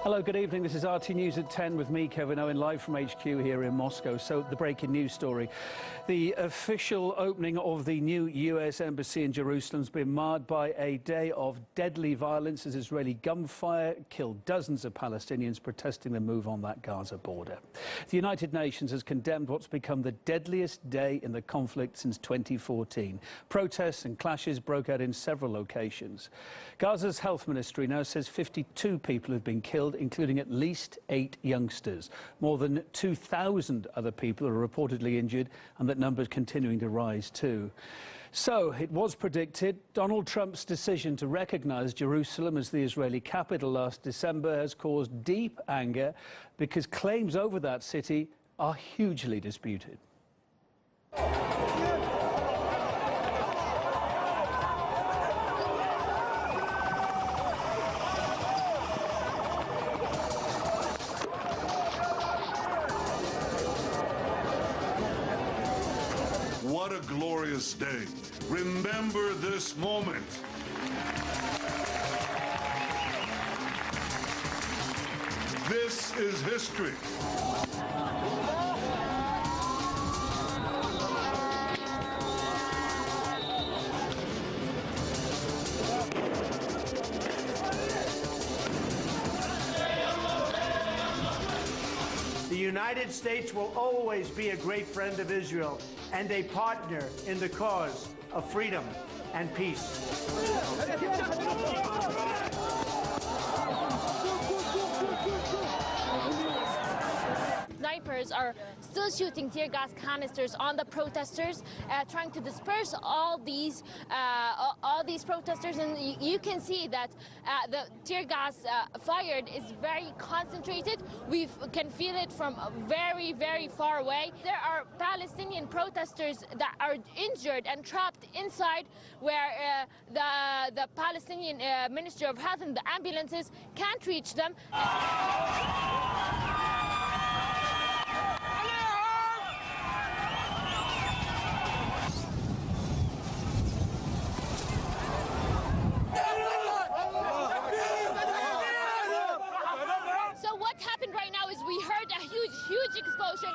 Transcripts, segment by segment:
Hello, good evening. This is RT News at 10 with me, Kevin Owen, live from HQ here in Moscow. So, the breaking news story. The official opening of the new US embassy in Jerusalem has been marred by a day of deadly violence as Israeli gunfire killed dozens of Palestinians protesting the move on that Gaza border. The United Nations has condemned what's become the deadliest day in the conflict since 2014. Protests and clashes broke out in several locations. Gaza's health ministry now says 52 people have been killed, including at least 8 youngsters. More than 2,000 other people are reportedly injured, and that number is continuing to rise too. So, it was predicted. Donald Trump's decision to recognize Jerusalem as the Israeli capital last December has caused deep anger because claims over that city are hugely disputed. What a glorious day. Remember this moment. This is history. The United States will always be a great friend of Israel and a partner in the cause of freedom and peace. Snipers are still shooting tear gas canisters on the protesters, trying to disperse all these protesters. And you can see that the tear gas fired is very concentrated. We can feel it from very, very far away. There are Palestinian protesters that are injured and trapped inside, where the Palestinian Ministry of Health and the ambulances can't reach them. Huge explosion,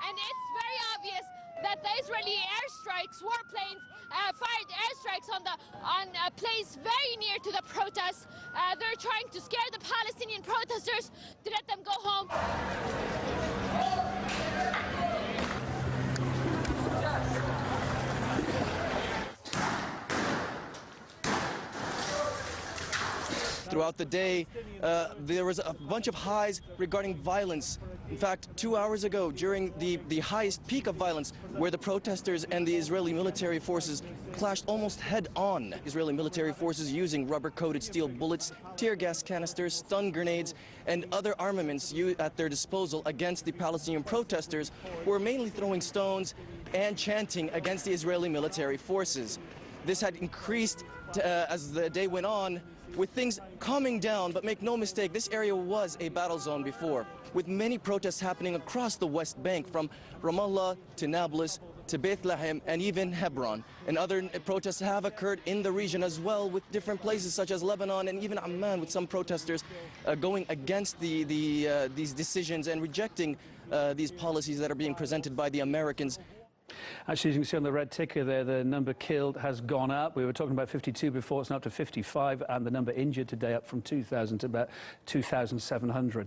and it's very obvious that the Israeli airstrikes, warplanes, fired airstrikes on a place very near to the protests. They're trying to scare the Palestinian protesters to let them go home. Throughout the day, there was a bunch of highs regarding violence. In fact, 2 hours ago, during the highest peak of violence, where the protesters and the Israeli military forces clashed almost head-on. Israeli military forces using rubber-coated steel bullets, tear gas canisters, stun grenades, and other armaments at their disposal against the Palestinian protesters, who were mainly throwing stones and chanting against the Israeli military forces. This had increased as the day went on, with things calming down, but make no mistake, this area was a battle zone before, with many protests happening across the West Bank, from Ramallah to Nablus to Bethlehem and even Hebron. And other protests have occurred in the region as well, with different places such as Lebanon and even Amman, with some protesters going against these decisions and rejecting these policies that are being presented by the Americans. Actually, as you can see on the red ticker there, the number killed has gone up. We were talking about 52 before, it's now up to 55, and the number injured today up from 2,000 to about 2,700.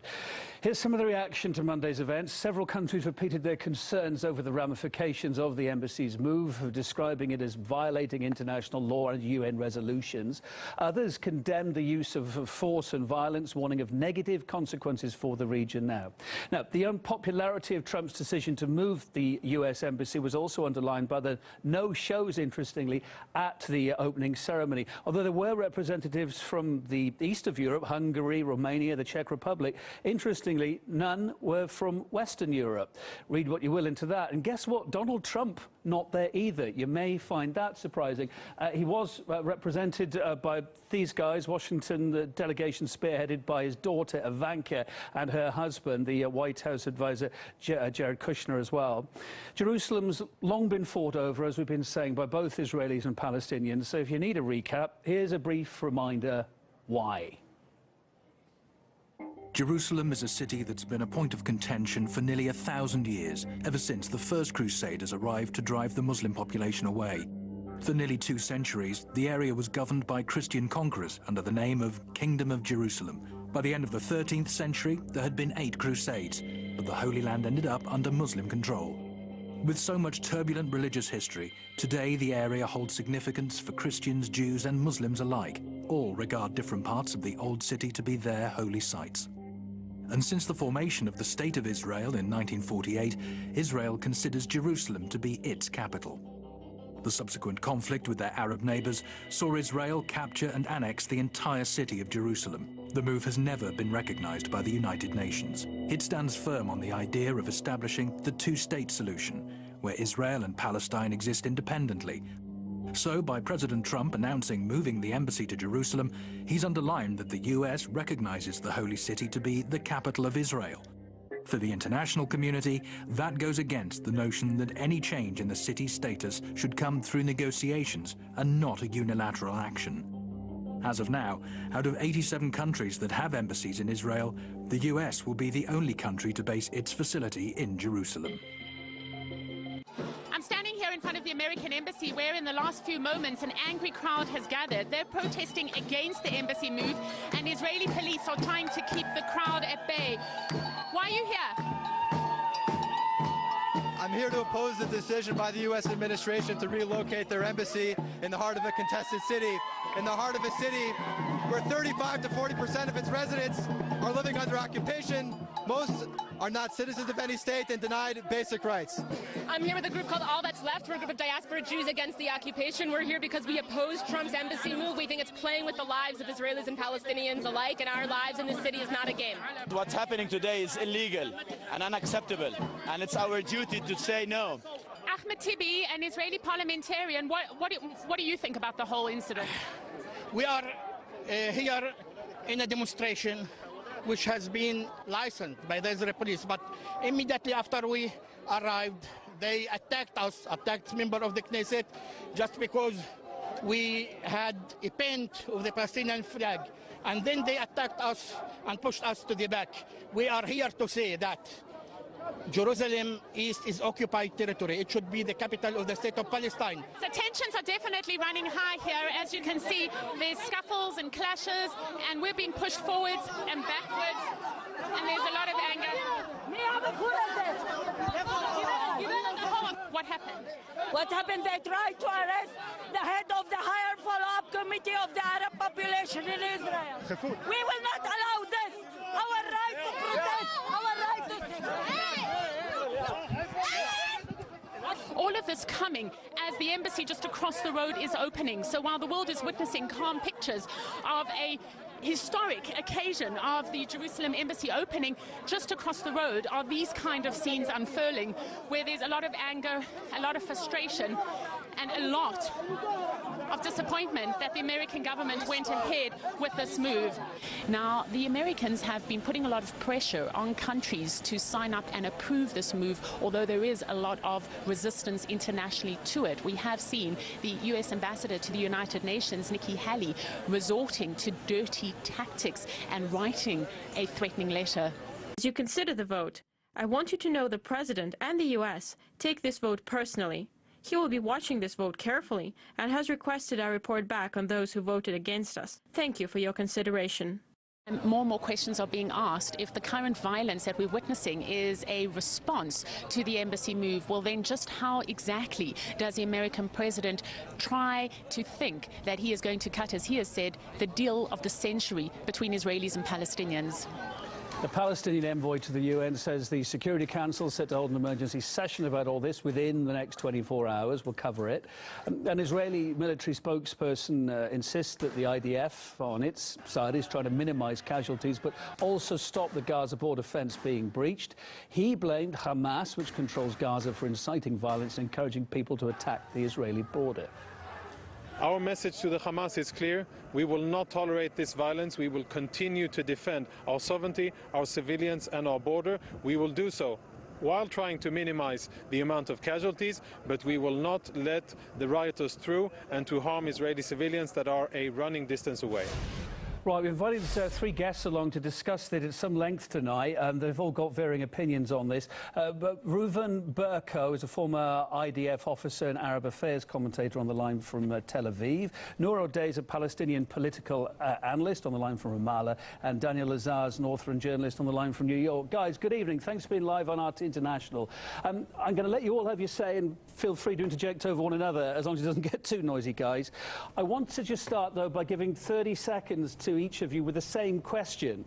Here's some of the reaction to Monday's events. Several countries repeated their concerns over the ramifications of the embassy's move, describing it as violating international law and UN resolutions. Others condemned the use of force and violence, warning of negative consequences for the region now. Now, the unpopularity of Trump's decision to move the US embassy was also underlined by the no-shows, interestingly, at the opening ceremony. Although there were representatives from the east of Europe, Hungary, Romania, the Czech Republic, interestingly, none were from Western Europe. Read what you will into that. And guess what? Donald Trump, not there either. You may find that surprising. He was represented by these guys, Washington, the delegation spearheaded by his daughter, Ivanka, and her husband, the White House advisor, Jared Kushner, as well. Jerusalem's long been fought over, as we've been saying, by both Israelis and Palestinians. So if you need a recap, here's a brief reminder why. Jerusalem is a city that's been a point of contention for nearly 1,000 years, ever since the first Crusaders arrived to drive the Muslim population away. For nearly 2 centuries, the area was governed by Christian conquerors under the name of Kingdom of Jerusalem. By the end of the 13th century, there had been 8 crusades, but the Holy Land ended up under Muslim control. With so much turbulent religious history, today the area holds significance for Christians, Jews and Muslims alike. All regard different parts of the old city to be their holy sites. And since the formation of the State of Israel in 1948, Israel considers Jerusalem to be its capital. The subsequent conflict with their Arab neighbors saw Israel capture and annex the entire city of Jerusalem. The move has never been recognized by the United Nations. It stands firm on the idea of establishing the two-state solution, where Israel and Palestine exist independently. So, by President Trump announcing moving the embassy to Jerusalem, he's underlined that the US recognizes the Holy City to be the capital of Israel. For the international community, that goes against the notion that any change in the city's status should come through negotiations and not a unilateral action. As of now, out of 87 countries that have embassies in Israel, the US will be the only country to base its facility in Jerusalem. I'm standing here in front of the American embassy where in the last few moments an angry crowd has gathered. They're protesting against the embassy move and Israeli police are trying to keep the crowd at bay. Why are you here? I'm here to oppose the decision by the U.S. administration to relocate their embassy in the heart of a contested city, in the heart of a city where 35 to 40% of its residents are living under occupation. Most are not citizens of any state and denied basic rights. I'm here with a group called All That's Left. We're a group of diaspora Jews against the occupation. We're here because we oppose Trump's embassy move. We think it's playing with the lives of Israelis and Palestinians alike, and our lives in this city is not a game. What's happening today is illegal and unacceptable, and it's our duty to say no. Ahmed Tibi, an Israeli parliamentarian, what do you think about the whole incident? We are here in a demonstration which has been licensed by the Israeli police, but immediately after we arrived, they attacked us, attacked members of the Knesset, just because we had a paint of the Palestinian flag. And then they attacked us and pushed us to the back. We are here to say that Jerusalem East is occupied territory. It should be the capital of the state of Palestine. So tensions are definitely running high here. As you can see, there's scuffles and clashes, and we're being pushed forwards and backwards, and there's a lot of anger. What happened? What happened? They tried to arrest the head of the higher follow-up committee of the Arab population in Israel. We will not allow this. Our right to protest, our right to all of this coming as the embassy just across the road is opening. So while the world is witnessing calm pictures of a historic occasion of the Jerusalem embassy opening, just across the road are these kind of scenes unfurling, where there's a lot of anger, a lot of frustration, and a lot of disappointment that the American government went ahead with this move. Now, the Americans have been putting a lot of pressure on countries to sign up and approve this move, although there is a lot of resistance internationally to it. We have seen the U.S. ambassador to the United Nations, Nikki Haley, resorting to dirty tactics and writing a threatening letter. As you consider the vote, I want you to know the President and the U.S. take this vote personally. He will be watching this vote carefully and has requested I report back on those who voted against us. Thank you for your consideration. And more questions are being asked. If the current violence that we're witnessing is a response to the embassy move, well then just how exactly does the American president try to think that he is going to cut, as he has said, the deal of the century between Israelis and Palestinians? The Palestinian envoy to the UN says the Security Council is set to hold an emergency session about all this within the next 24 hours. We'll cover it. An Israeli military spokesperson insists that the IDF on its side is trying to minimize casualties but also stop the Gaza border fence being breached. He blamed Hamas, which controls Gaza, for inciting violence and encouraging people to attack the Israeli border. Our message to the Hamas is clear. We will not tolerate this violence. We will continue to defend our sovereignty, our civilians and our border. We will do so while trying to minimize the amount of casualties, but we will not let the rioters through and to harm Israeli civilians that are a running distance away. Right, we've invited three guests along to discuss it at some length tonight, and they've all got varying opinions on this. But Rouven Berko is a former IDF officer and Arab affairs commentator on the line from Tel Aviv. Nour Odeh is a Palestinian political analyst on the line from Ramallah, and Daniel Lazare is an author and journalist on the line from New York. Guys, good evening. Thanks for being live on RT International. I'm going to let you all have your say, and feel free to interject over one another, as long as it doesn't get too noisy, guys. I want to just start, though, by giving 30 seconds to each of you with the same question.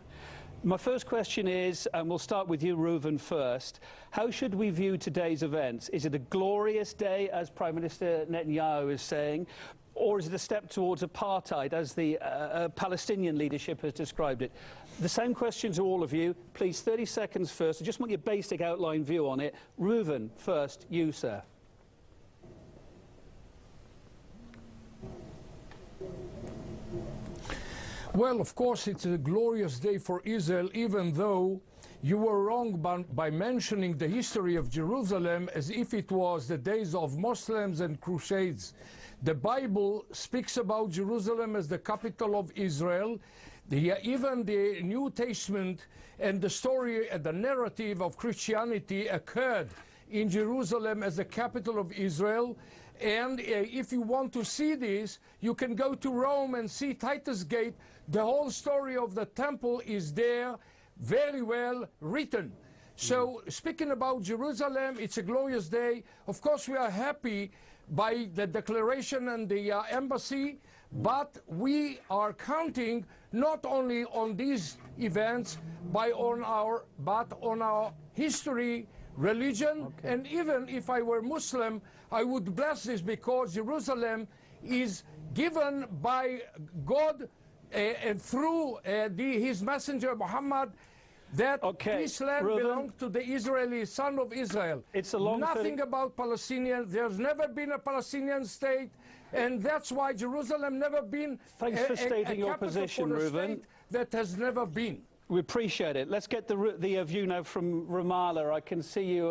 My first question is, and we'll start with you, Rouven, first. How should we view today's events? Is it a glorious day, as Prime Minister Netanyahu is saying, or is it a step towards apartheid, as the Palestinian leadership has described it? The same question to all of you. Please, 30 seconds first. I just want your basic outline view on it. Rouven, first, you, sir. Well, of course, it's a glorious day for Israel, even though you were wrong by mentioning the history of Jerusalem as if it was the days of Muslims and Crusades. The Bible speaks about Jerusalem as the capital of Israel. Even the New Testament and the story and the narrative of Christianity occurred in Jerusalem as the capital of Israel. And if you want to see this, you can go to Rome and see Titus Gate. The whole story of the temple is there, very well written. So speaking about Jerusalem, it's a glorious day. Of course, we are happy by the declaration and the embassy, but we are counting not only on these events, but on our history, religion, and even if I were Muslim, I would bless this, because Jerusalem is given by God and through his messenger Muhammad, that this land belongs to the Israeli son of Israel. It's a long nothing about Palestinians. There's never been a Palestinian state, and that's why Jerusalem never been Thanks for stating your position, Rouven. That has never been. We appreciate it. Let's get the view now from Ramallah. I can see you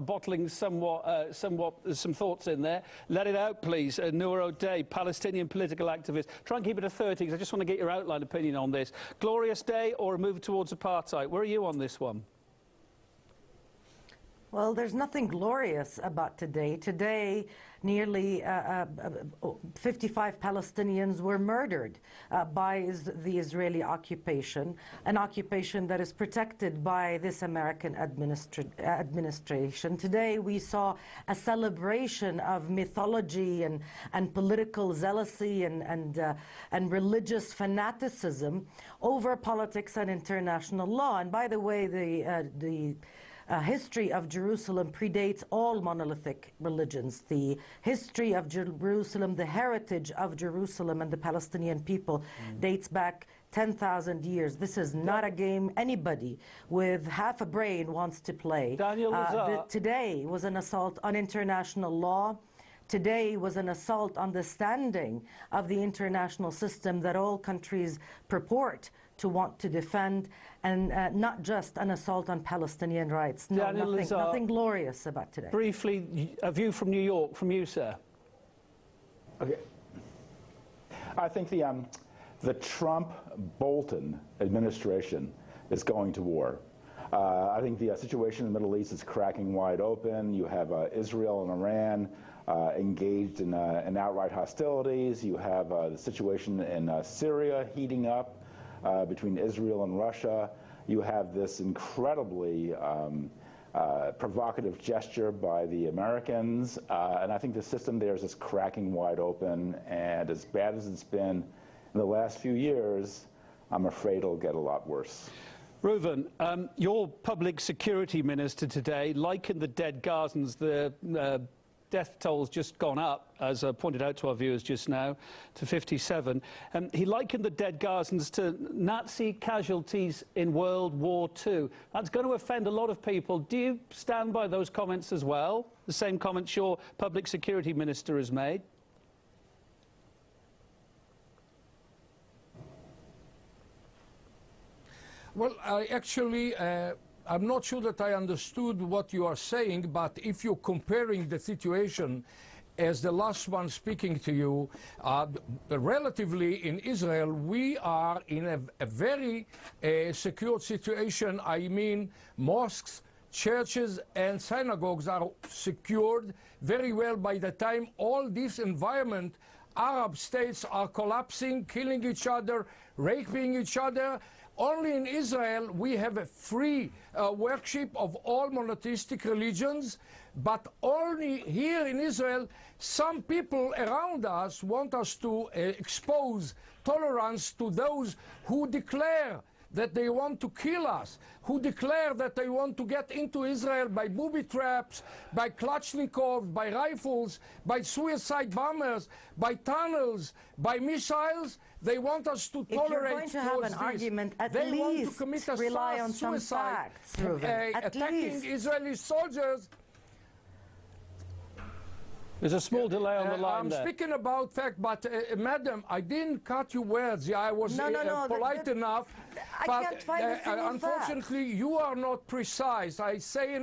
bottling some thoughts in there. Let it out, please. Nour Odeh, Palestinian political activist. Try and keep it to 30, because I just want to get your outline opinion on this. Glorious day or a move towards apartheid? Where are you on this one? Well, there's nothing glorious about today. Today, nearly 55 Palestinians were murdered by the Israeli occupation, an occupation that is protected by this American administration. Today, we saw a celebration of mythology and political zealousy and religious fanaticism over politics and international law. And by the way, the history of Jerusalem predates all monolithic religions. The history of Jerusalem, the heritage of Jerusalem and the Palestinian people dates back 10,000 years. This is not a game anybody with half a brain wants to play. Daniel Lazare. Today was an assault on international law. Today was an assault on the standing of the international system that all countries purport to want to defend, and not just an assault on Palestinian rights. No, nothing glorious about today. Briefly, a view from New York, from you, sir. Okay. I think the Trump-Bolton administration is going to war. I think the situation in the Middle East is cracking wide open. You have Israel and Iran engaged in outright hostilities. You have the situation in Syria heating up between Israel and Russia. You have this incredibly provocative gesture by the Americans, and I think the system there is just cracking wide open, and as bad as it's been in the last few years, I'm afraid it'll get a lot worse. Rouven, your public security minister today likened the dead Gazans, the death toll's just gone up, as pointed out to our viewers just now, to 57. He likened the dead Gazans to Nazi casualties in World War II. That's going to offend a lot of people. Do you stand by those comments as well? The same comments your public security minister has made? Well, I'm not sure that I understood what you are saying, but if you're comparing the situation as the last one speaking to you, relatively in Israel, we are in a very secure situation. I mean, mosques, churches and synagogues are secured very well. By the time all this environment, Arab states are collapsing, killing each other, raping each other. Only in Israel we have a free worship of all monotheistic religions, but only here in Israel some people around us want us to expose tolerance to those who declare that they want to kill us, who declare that they want to get into Israel by booby traps, by Kalashnikovs, by rifles, by suicide bombers, by tunnels, by missiles. They want us to tolerate. If you're going to have an argument, at least rely on some facts, Rouven. Attacking Israeli soldiers. There's a small delay on the line there. I'm speaking about fact, but madam, I didn't cut your words. I was polite enough. I can't find a single unfortunately, you are not precise. I say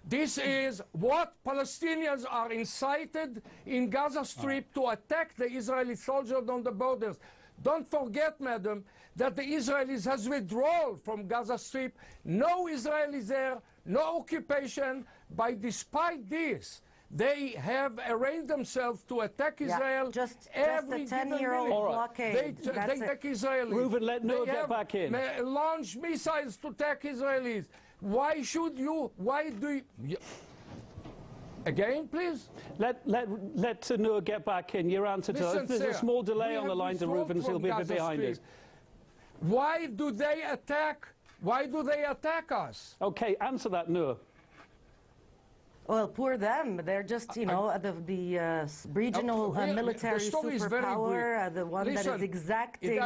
this is what Palestinians are incited in Gaza Strip to attack the Israeli soldiers on the borders. Don't forget, madam, that the Israelis has withdrawn from Gaza Strip. No Israelis there, no occupation. But despite this, they have arranged themselves to attack Israel. Just every a 10-year-old blockade. They attack Israelis. Rouven, let Nour get back in. They launch missiles to attack Israelis. Why should you? Why do you? Again, please. Let Nour get back in. Your answer to Listen, there's a small delay on the line to Rouven, so he'll be a bit behind us. Why do they attack? Why do they attack us? Okay, answer that, Nour. Well, poor them. They're just, you know, the regional military superpower, the one that is exacting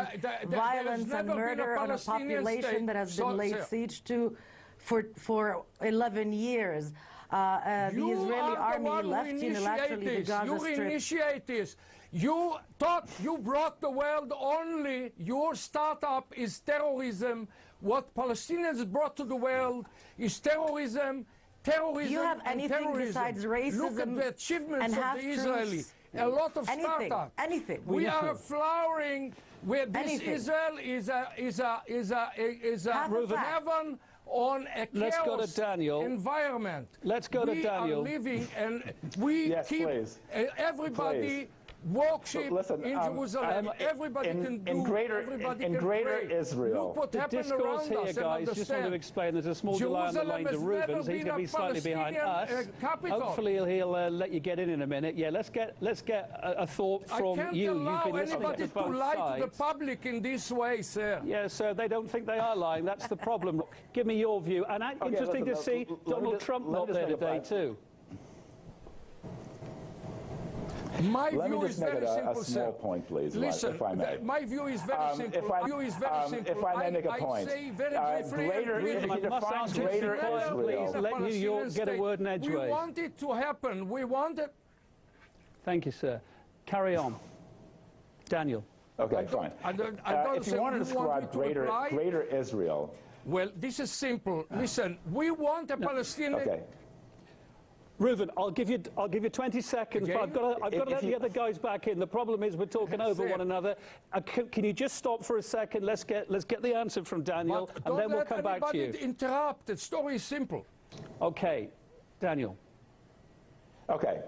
violence and murder on a population that has been laid siege to for 11 years. The Israeli army left unilaterally the Gaza Strip. You initiate this. You thought you brought the world only. Your startup is terrorism. What Palestinians brought to the world is terrorism. Terrorism. Do you have anything besides racism? Look at the achievements of the Israelis. A lot of startups. Anything. We are flowering. Where this Israel is a heaven on a chaos environment. Let's go to Daniel. We are living and we keep everybody. Worship in Jerusalem. Everybody can do. In greater Israel. Look what happened discourse around here, us, guys. Just want to explain. There's a small delay on the line to Rouven, so he's going to be slightly behind us. Hopefully, he'll let you get in a minute. Yeah, let's get a thought from you. You've been listening to both lie sides. to the public in this way, sir. Yeah, sir. They don't think they are lying. That's the problem. Give me your view. And interesting to see Donald Trump not there today too. My view is very simple, a small point, please, listen, if I may. My view is very simple. If I may make a point. I say very briefly, greater Israel. Let you get a word in edgeways. We want it to happen. We want it. Thank you, sir. Carry on. Daniel. Okay, fine. If you want to describe greater Israel. Well, this is simple. Listen, we want a Palestinian. Okay. Rouven, I'll give you 20 seconds, but I've got to let the other guys back in. The problem is we're talking over one another. Can you just stop for a second? Let's get the answer from Daniel, and then we'll come back to you. Don't interrupt. The story is simple. Okay, Daniel. Okay,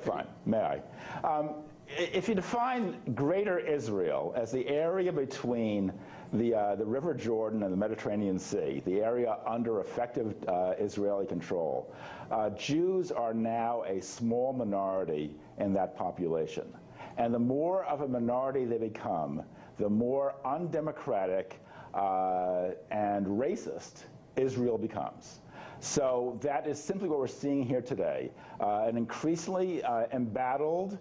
fine. May I? If you define greater Israel as the area between the River Jordan and the Mediterranean Sea, the area under effective Israeli control, Jews are now a small minority in that population. And the more of a minority they become, the more undemocratic and racist Israel becomes. So that is simply what we're seeing here today, an increasingly embattled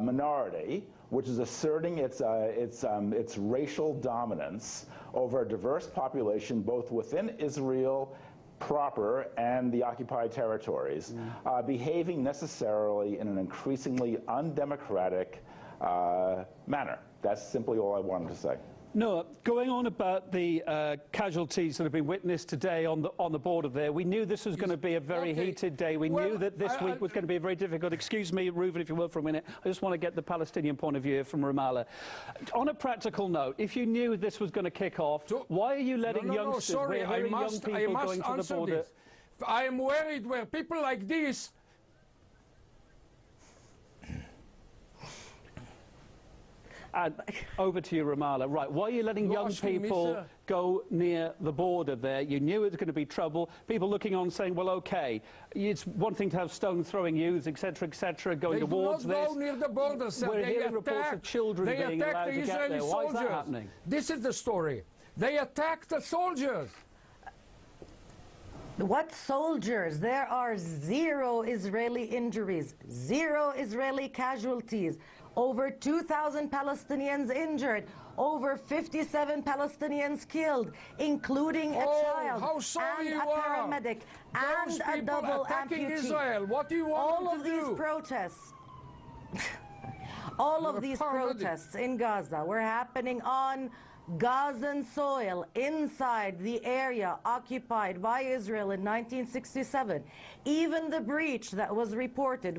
minority which is asserting its racial dominance over a diverse population both within Israel proper and the occupied territories, behaving necessarily in an increasingly undemocratic manner. That's simply all I wanted to say. No, going on about the casualties that have been witnessed today on the border there, we knew this was going to be a very heated day. We knew that this week was going to be very difficult. Excuse me, Rouven, if you will, for a minute. I just want to get the Palestinian point of view from Ramallah. On a practical note, if you knew this was going to kick off, why are you letting youngsters, sorry, we're hearing young people going to the border? This. I am worried where people like this. Over to you, Ramallah. Right, why are you letting young people go near the border there? You knew it was going to be trouble. People looking on saying, well, OK, it's one thing to have stone-throwing youths, etc., going towards this. They do not go near the border, sir. We're hearing reports of children being allowed to get there. Why is that happening? This is the story. They attacked the soldiers. What soldiers? There are 0 Israeli injuries, 0 Israeli casualties, over 2,000 Palestinians injured, over 57 Palestinians killed, including a child and a paramedic and a double amputee. Israel. What do you want all of these protests, all of these protests in Gaza were happening on Gazan soil, inside the area occupied by Israel in 1967. Even the breach that was reported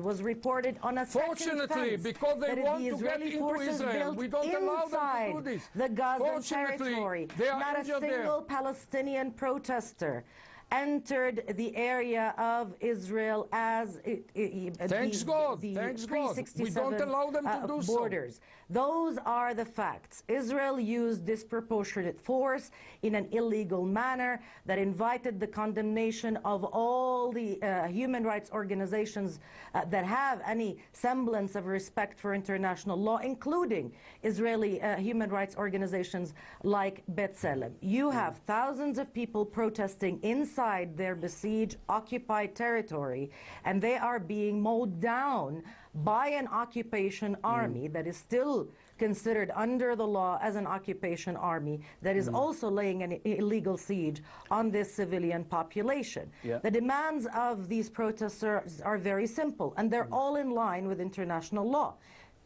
on a second fence because they that want the to Israeli get forces into Israel. built We don't allow them to do this. the Gazan territory. Not a single Palestinian protester entered the area of Israel as Thanks God. We don't allow them to do borders. so. Those are the facts. Israel used disproportionate force in an illegal manner that invited the condemnation of all the human rights organizations that have any semblance of respect for international law, including Israeli human rights organizations like B'Tselem. You have thousands of people protesting inside their besieged, occupied territory, and they are being mowed down by an occupation army that is still considered under the law as an occupation army that is also laying an illegal siege on this civilian population. The demands of these protesters are very simple, and they're all in line with international law.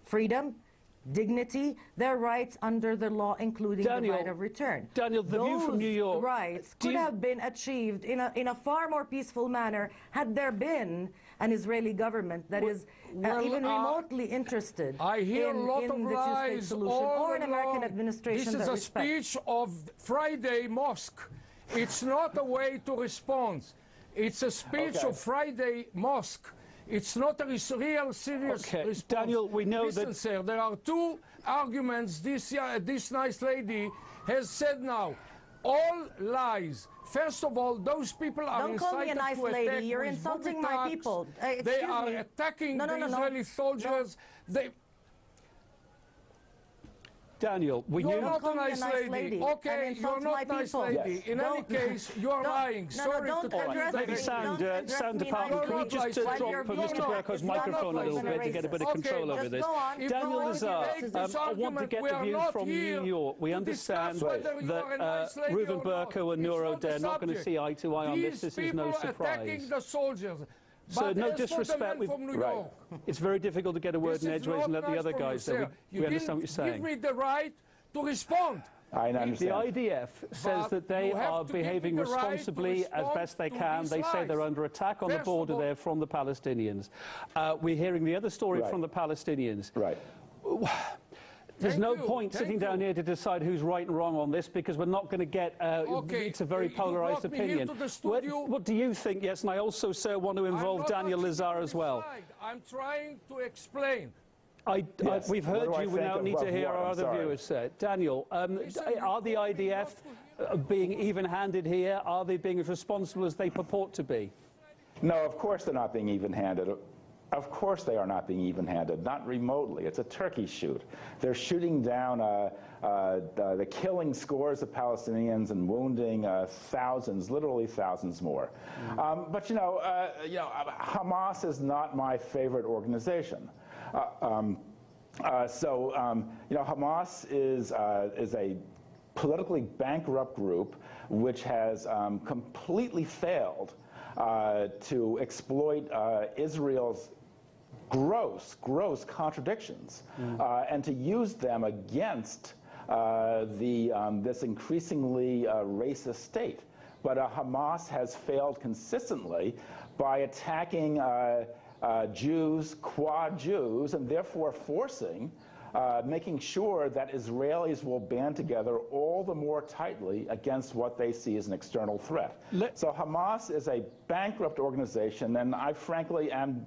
Freedom, dignity, their rights under the law, including the right of return. Daniel, the view from New York. Rights could have been achieved in a far more peaceful manner had there been an Israeli government that is even remotely interested I hear in a lot of the two-state lies solution or an American administration. This is a speech of Friday mosque. It's not a way to respond. It's a speech of Friday mosque. It's not a real serious response. Daniel, we know Listen, sir, there are 2 arguments this nice lady has said now. All lies. First of all, those people are Don't call me a nice lady. You're insulting my people. They are attacking the Israeli soldiers. Daniel, you're not a nice lady. Okay, you're not a nice lady. In any case, you are lying. Sorry to tell you. Maybe sound department, can we just drop Mr. Berko's microphone a little bit to get a bit of control over this? Daniel Lazare, I want to get the view from New York. We understand that Rouven Berko and Nour Odeh are not going to see eye to eye on this. This is no surprise. Attacking the soldiers. So no disrespect. It's very difficult to get a word in edgeways and let the other guys say. We understand what you're saying. Give me the right to respond. I understand. The IDF says that they are behaving responsibly as best they can. They say they're under attack on the border there from the Palestinians. We're hearing the other story from the Palestinians. There's no point sitting down here to decide who's right and wrong on this, because we're not going to get it's a very polarized opinion. What do you think? Yes, and I also, sir, want to involve Daniel Lazare as well. I'm trying to explain. We've heard you. We now need to hear our other viewers, sir. Daniel, are the IDF being even-handed here? Are they being as responsible as they purport to be? No, of course they're not being even-handed. Of course they are not being even-handed, not remotely. It's a turkey shoot. They're shooting down, the killing scores of Palestinians and wounding thousands, literally thousands more. But Hamas is not my favorite organization. Hamas is a politically bankrupt group which has completely failed to exploit Israel's gross contradictions and to use them against this increasingly racist state. But Hamas has failed consistently by attacking Jews, Quad Jews, and therefore forcing, making sure that Israelis will band together all the more tightly against what they see as an external threat. So Hamas is a bankrupt organization, and I frankly am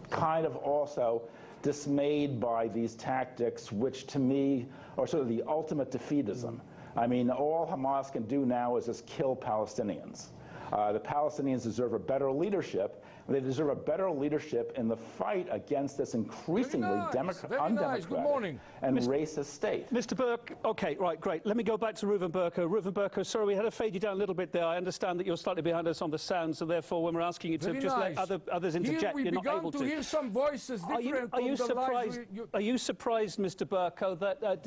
kind of also dismayed by these tactics, which to me are sort of the ultimate defeatism. I mean, all Hamas can do now is just kill Palestinians. The Palestinians deserve a better leadership. They deserve a better leadership in the fight against this increasingly undemocratic and racist state. Mr. Burke, okay, right, great. Let me go back to Rouven Berko. Rouven Berko, sorry, we had to fade you down a little bit there. I understand that you're slightly behind us on the sound, so therefore when we're asking you to just let others interject, you're not able to. Hear some voices different are you surprised, Mr. Berko, that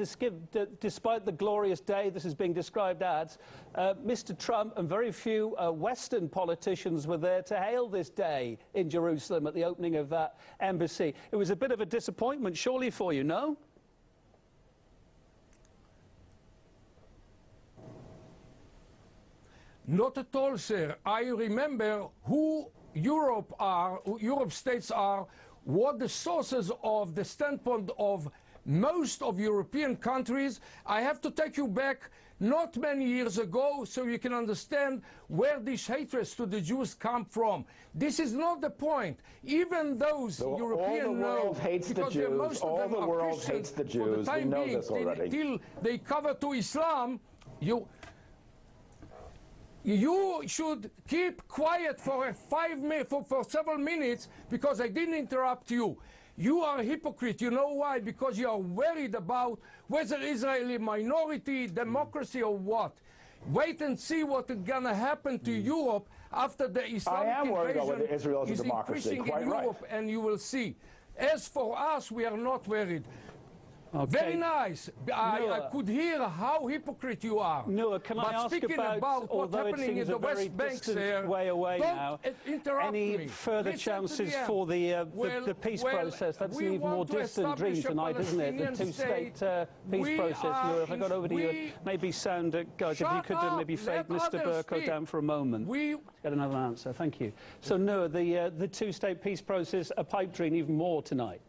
despite the glorious day this is being described as, Mr. Trump and very few Western politicians were there to hail this day in Jerusalem at the opening of that embassy? It was a bit of a disappointment, surely, for you, no? Not at all, sir. I remember who Europe states are, what the sources of the standpoint of most of European countries. I have to take you back not many years ago so you can understand where this hatred to the Jews come from. This is not the point. Even those Europeans all the world hates the Jews. All the world hates the Jews. We know this already. Till they cover to Islam, you should keep quiet for for several minutes, because I didn't interrupt you. You are a hypocrite. You know why? Because you are worried about whether Israeli minority, democracy, or what. Wait and see what is going to happen to Europe after the Islamic invasion is increasing in Europe, and you will see. As for us, we are not worried. Okay. Very nice. I could hear how hypocrite you are. Nour, can I ask about what's happening in the West Bank there, way away now, any further Listen chances for the peace process? That's an even more distant dream tonight, isn't it? The two-state peace process. Nour, if I got over to you, maybe sound, guys, if you could maybe fade Mr. Berko down for a moment. Get another answer. Thank you. So, Nour, the two-state peace process, a pipe dream even more tonight.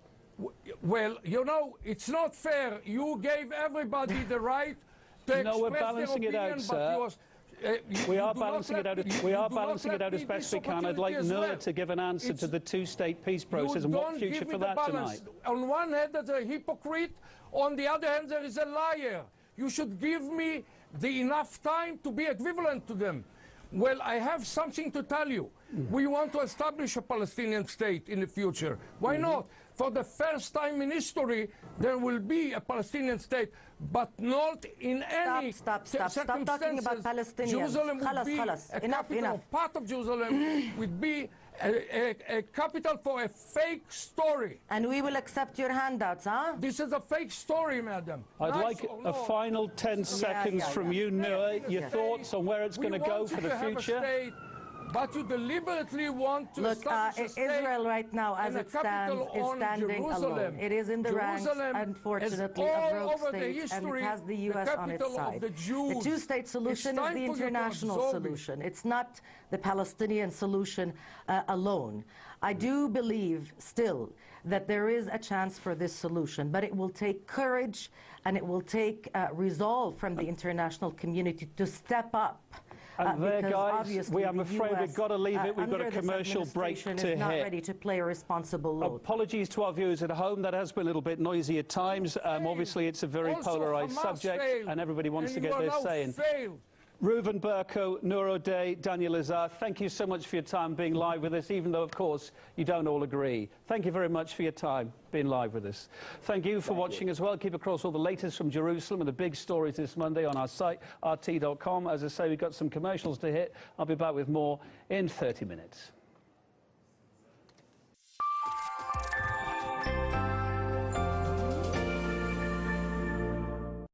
Well, you know, it's not fair. You gave everybody the right to express we're balancing their opinion, it out, sir. We are balancing it out. We are balancing it out as best we can. I'd like Nour to give an answer to the two-state peace process and what future for that tonight. On one hand, there's a hypocrite. On the other hand, there is a liar. You should give me the enough time to be equivalent to them. Well, I have something to tell you. We want to establish a Palestinian state in the future. Why not? For the first time in history, there will be a Palestinian state, but not in any circumstances. Stop talking about Palestinians. Jerusalem would be a capital. Part of Jerusalem would be a capital for a fake story. And we will accept your handouts, huh? This is a fake story, madam. I'd like a final 10 seconds from you, Nour. Your thoughts on where it's going to go for the future? But you deliberately want to establish a state. Israel right now, as it stands, is standing alone. It is in the ranks, unfortunately, of rogue states, and it has the U.S. on its side. The two-state solution is the international solution. It's not the Palestinian solution alone. I do believe still that there is a chance for this solution, but it will take courage and it will take resolve from the international community to step up. And there, guys, I'm afraid we've got to leave it. We've got a commercial break to hit. Not ready to play a responsible role. Apologies to our viewers at home. That has been a little bit noisy at times. Obviously, it's a very polarised subject, and everybody wants to get their say in. Rouven Berko, Nour Odeh, Daniel Lazare, thank you so much for your time being live with us, even though, of course, you don't all agree. Thank you very much for your time being live with us. Thank you for watching as well. Keep across all the latest from Jerusalem and the big stories this Monday on our site, rt.com. As I say, we've got some commercials to hit. I'll be back with more in 30 minutes.